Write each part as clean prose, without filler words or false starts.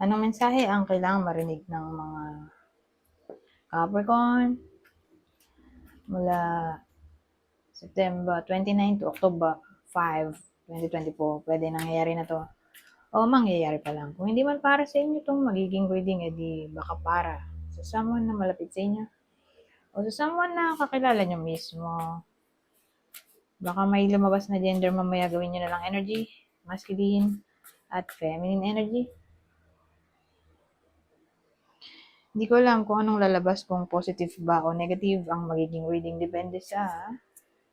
Anong mensahe ang kailangan marinig ng mga Capricorn mula September 29 to October 5, 2024? Pwede nangyayari na to o mangyayari pa lang. Kung hindi man para sa inyo itong magiging reading, edi baka para sa someone na malapit sa inyo o sa someone na kakilala nyo mismo. Baka may lumabas na gender mamaya, gawin nyo na lang energy, masculine at feminine energy. Hindi ko alam kung anong lalabas, kung positive ba o negative ang magiging reading. Depende sa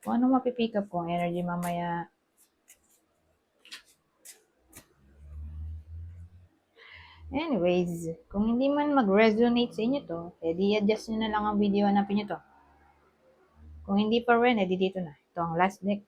kung anong mapipick up kong energy mamaya. Anyways, kung hindi man mag-resonate sa inyo to, edi adjust nyo na lang ang video, hanapin nyo to. Kung hindi pa rin, edi dito na. Ito ang last deck.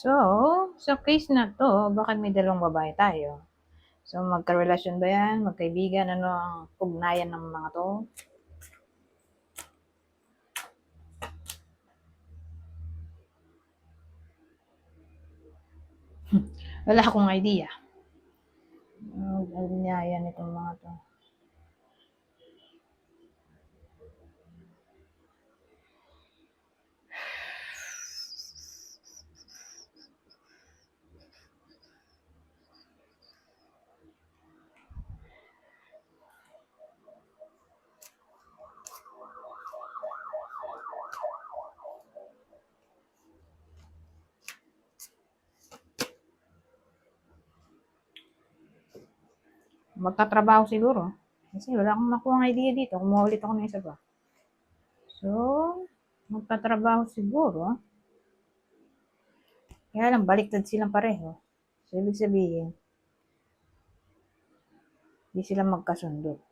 So, sa case na to, bakit may dalawang babae tayo? So, magkarelasyon ba yan? Magkaibigan? Ano ang ugnayan ng mga to? Wala akong idea. Ugnayan itong mga to. Magtatrabaho siguro. Kasi wala akong makuha idea dito. Kumuha ulit ako ng isa pa. So, magtatrabaho siguro. Kaya lang, baliktad silang pareho. So, ibig sabihin, hindi sila magkasundo.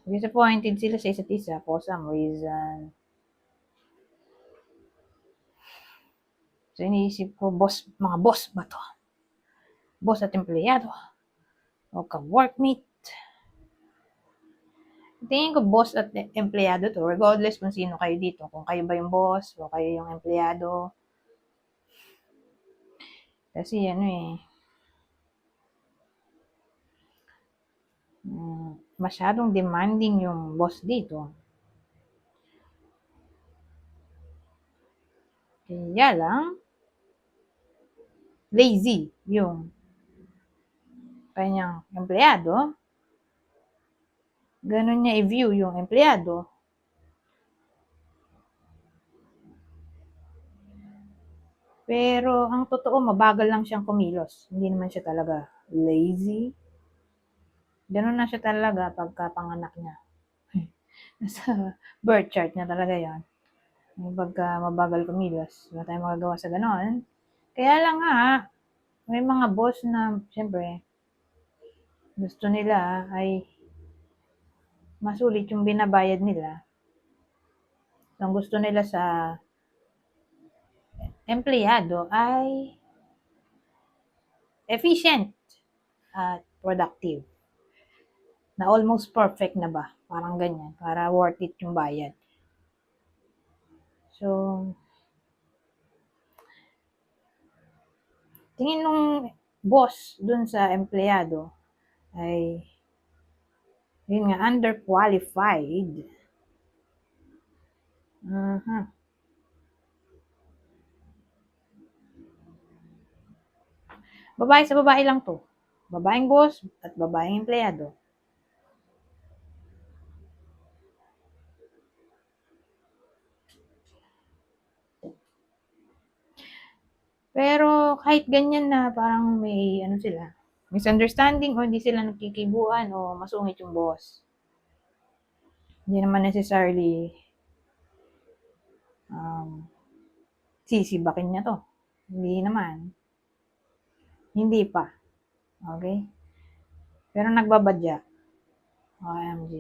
Disappointed sila sa isa't isa for some reason. So, iniisip ko, mga boss ba to? Boss at empleyado? O ka-workmate? Tingin ko boss at empleyado to, regardless kung sino kayo dito. Kung kayo ba yung boss o kayo yung empleyado. Kasi masyadong demanding yung boss dito. Kaya lang, lazy yung kanyang empleyado. Ganun niya i-view yung empleyado. Pero ang totoo, mabagal lang siyang kumilos. Hindi naman siya talaga lazy. Ganun na siya talaga pagkapanganak niya. Sa birth chart niya talaga yan. Pagka mabagal kumilos, wala tayong magagawa sa ganon. Kaya lang nga, may mga boss na, siyempre, gusto nila ay masulit yung binabayad nila. Ang gusto nila sa empleyado ay efficient at productive. Na almost perfect na ba? Parang ganyan. Para worth it yung bayad. So, tingin nung boss dun sa empleyado ay yun nga, underqualified. Babae sa babae lang to. Babaeng boss at babaeng empleyado. Pero kahit ganyan na parang may sila, misunderstanding o hindi sila nagkikibuan o masungit yung boss. Hindi naman necessarily sisibakin niya to. Hindi naman. Hindi pa. Okay? Pero nagbabadya. OMG.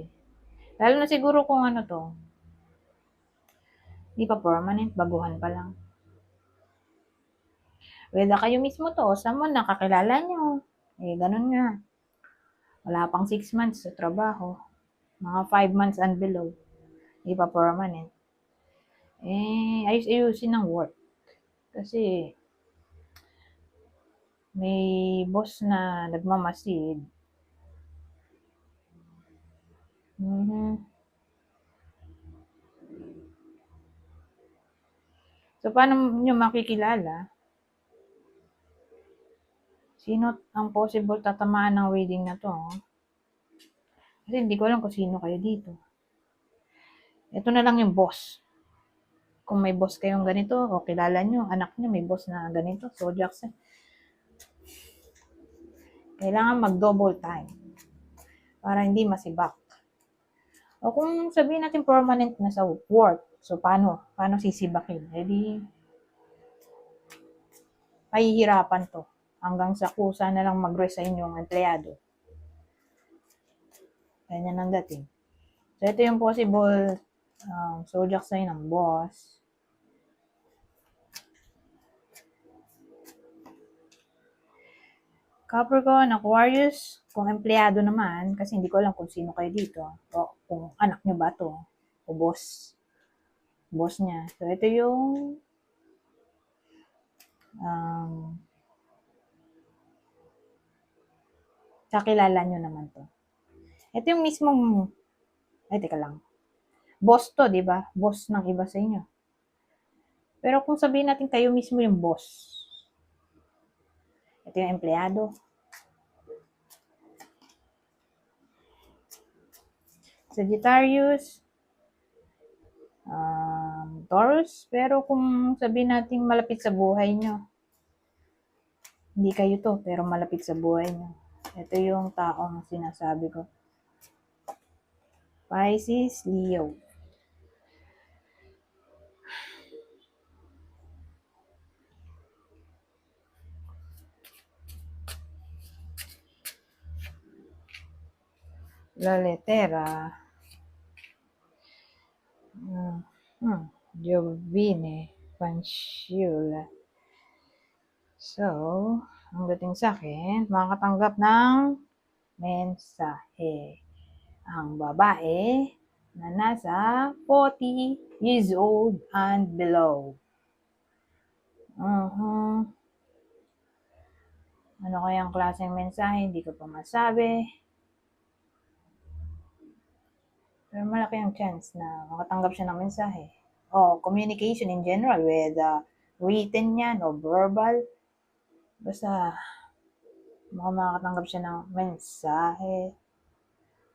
Lalo na siguro kung ano to, di pa permanent, baguhan pa lang. Whether kayo mismo to o someone na kakilala nyo, ganun nga. Wala pang 6 months sa trabaho. Mga 5 months and below. Di pa permanent. Ayus-ayusin ng work. Kasi, may boss na nagmamasid. So, paano nyo makikilala sino ang possible tatamaan ng reading na to? Kasi hindi ko alam kung sino kayo dito. Ito na lang yung boss. Kung may boss kayong ganito, o kilala nyo, anak nyo may boss na ganito, zodiac sign. Kailangan mag-double time para hindi masibak. O kung sabihin natin permanent na sa work, so paano sisibakin? Di, pahihirapan to. Hanggang sa kusa na lang mag-resign yung empleyado. Ganyan ang dating. So, ito yung possible zodiac sign ng boss. Capricorn, Aquarius, kung empleyado naman, kasi hindi ko alam kung sino kayo dito, o kung anak nyo ba to, o boss niya. So, ito yung kakilala nyo naman to. Ito yung mismong, teka lang, boss to, di ba? Boss ng iba sa inyo. Pero kung sabihin natin kayo mismo yung boss, ito yung empleyado. Sagittarius, Taurus, pero kung sabihin natin malapit sa buhay nyo, hindi kayo to, pero malapit sa buhay nyo. Ito yung taong sinasabi ko. Pisces, Leo. La lettera. Giovine Panciula. So, ang dating sa akin, makakatanggap ng mensahe ang babae na nasa 40 years old and below. Ano kayang klaseng mensahe? Hindi ko pa masabi. Pero malaki ang chance na makatanggap siya ng mensahe. O communication in general, whether written yan o verbal. Basta makakatanggap siya ng mensahe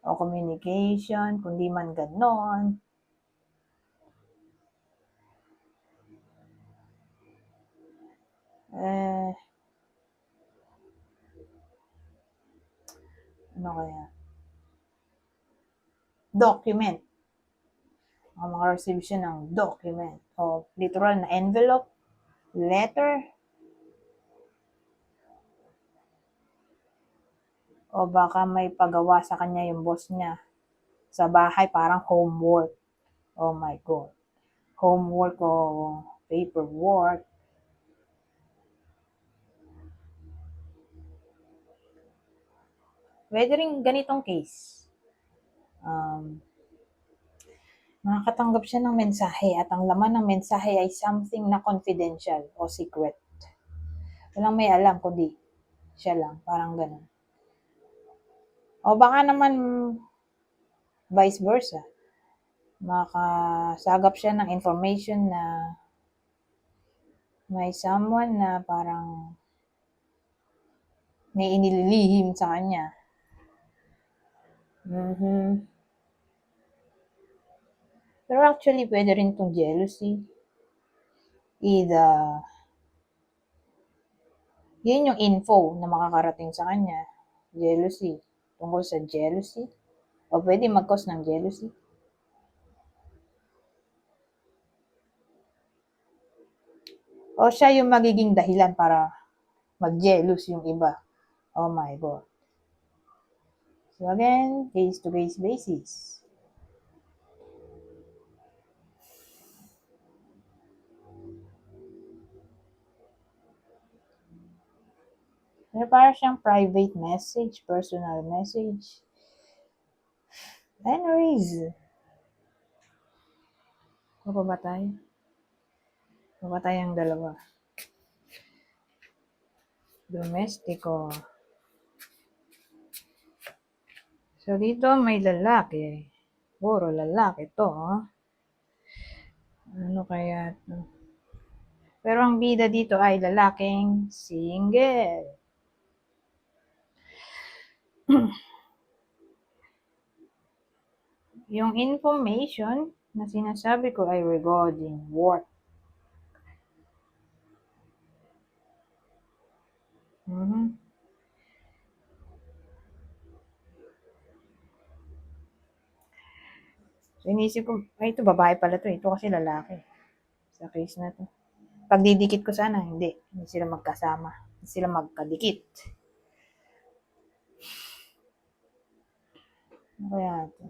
o communication, kundi man ganon. Ano kaya? Document. Maka-receive siya ng document o literal na envelope, letter, o baka may pagawa sa kanya yung boss niya sa bahay, parang homework. Oh my God. Homework o paperwork. Pwede rin ganitong case. Makakatanggap siya ng mensahe at ang laman ng mensahe ay something na confidential o secret. Walang may alam kundi siya lang. Parang ganun. O baka naman vice versa. Makasagap siya ng information na may someone na parang may inililihim sa kanya. Pero actually, pwede rin itong jealousy. Either, yun yung info na makakarating sa kanya. Jealousy. Tungkol sa jealousy. O pwede mag-cause ng jealousy. O siya yung magiging dahilan para mag-jealous yung iba. Oh my God. So again, case-to-case basis. Pero parang siyang private message, personal message. Anyways, ano ba tayo? Ano ba tayong dalawa? Domestiko. So, dito may lalaki. Puro lalaki to, oh. Ano kaya to? Pero ang bida dito ay lalaking single. Yung information na sinasabi ko ay regarding work. So, inisip ko, ay, ito babae pala to. Ito kasi lalaki. Sa case na to. Pag didikit ko sana, hindi. Hindi sila magkasama. Hindi sila magkadikit. Ano kaya ito?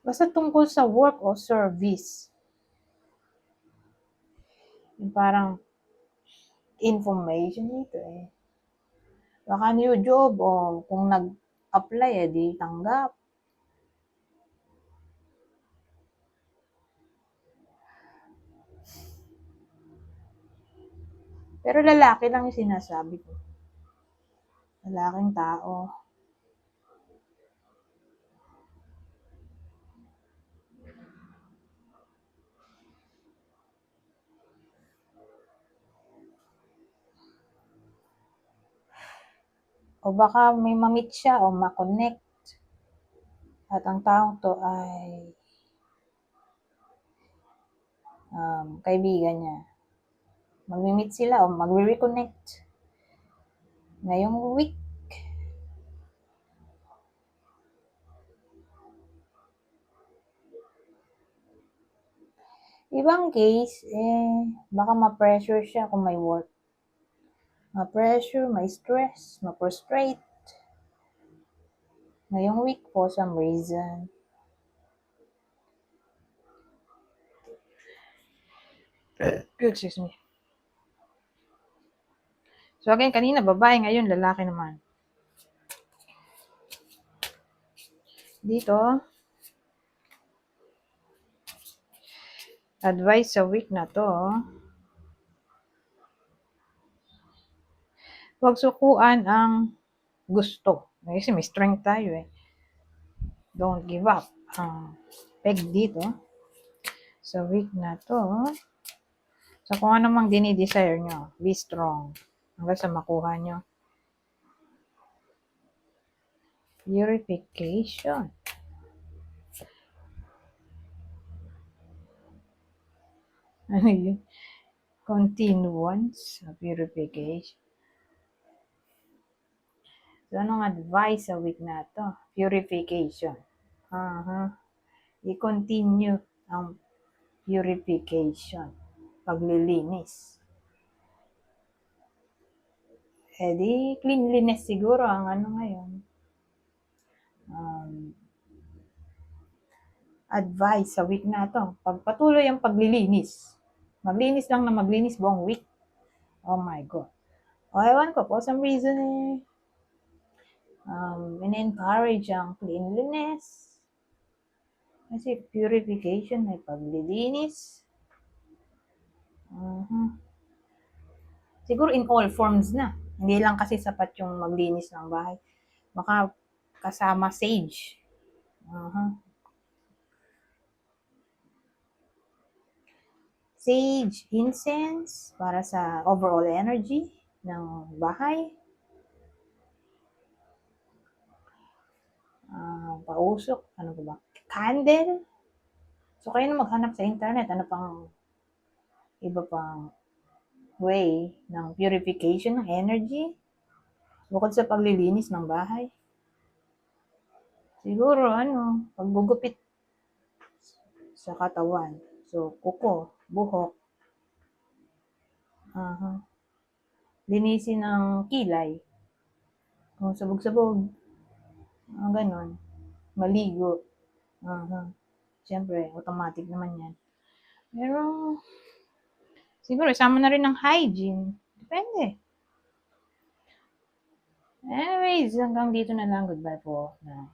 Basta tungkol sa work o service. Yung parang information dito eh. Baka new job o kung nag-apply eh, di tanggap. Pero lalaki lang yung sinasabi ko. Lalaking tao. O baka may ma-meet siya o ma-connect. At ang taong to ay kaibigan niya. Mag-meet sila o mag-reconnect ngayong week. Ibang case, baka ma-pressure siya kung may work. Ma-pressure, may stress, ma-frustrate. Ngayong week for some reason. Excuse me. So again, kanina babae, ngayon lalaki naman. Dito, advice sa week na to, huwag sukuan ang gusto. Kasi may strength tayo eh. Don't give up. Peg dito, sa week na to, so kung ano mang dinidesire nyo, be strong. Hanggang sa makuha nyo. Purification. Ano yun? Continuance purification. So, anong advice sa week na to? Purification. I-continue ang purification. Paglilinis. Di cleanliness siguro ang ano ngayon. Advice sa week na to. Pagpatuloy ang paglilinis. Maglinis lang na maglinis buong week. Oh my God. O, ewan ko, for some reason in-encourage ang cleanliness. Kasi purification ay paglilinis. Siguro in all forms na. Hindi lang kasi sapat yung maglinis ng bahay. Baka kasama sage. Sage, incense, para sa overall energy ng bahay. Pausok, ano ba? Candle. So, kayo na maghanap sa internet. Ano pang iba pang way ng purification ng energy bukod sa paglilinis ng bahay. Siguro, paggugupit sa katawan. So, kuko, buhok. Linisin ng kilay. Kung sabog-sabog. Ganon. Maligo. Siyempre, automatic naman yan. Pero, siguro isama na rin ng hygiene. Depende. Anyways, hanggang dito na lang. Goodbye po. Na.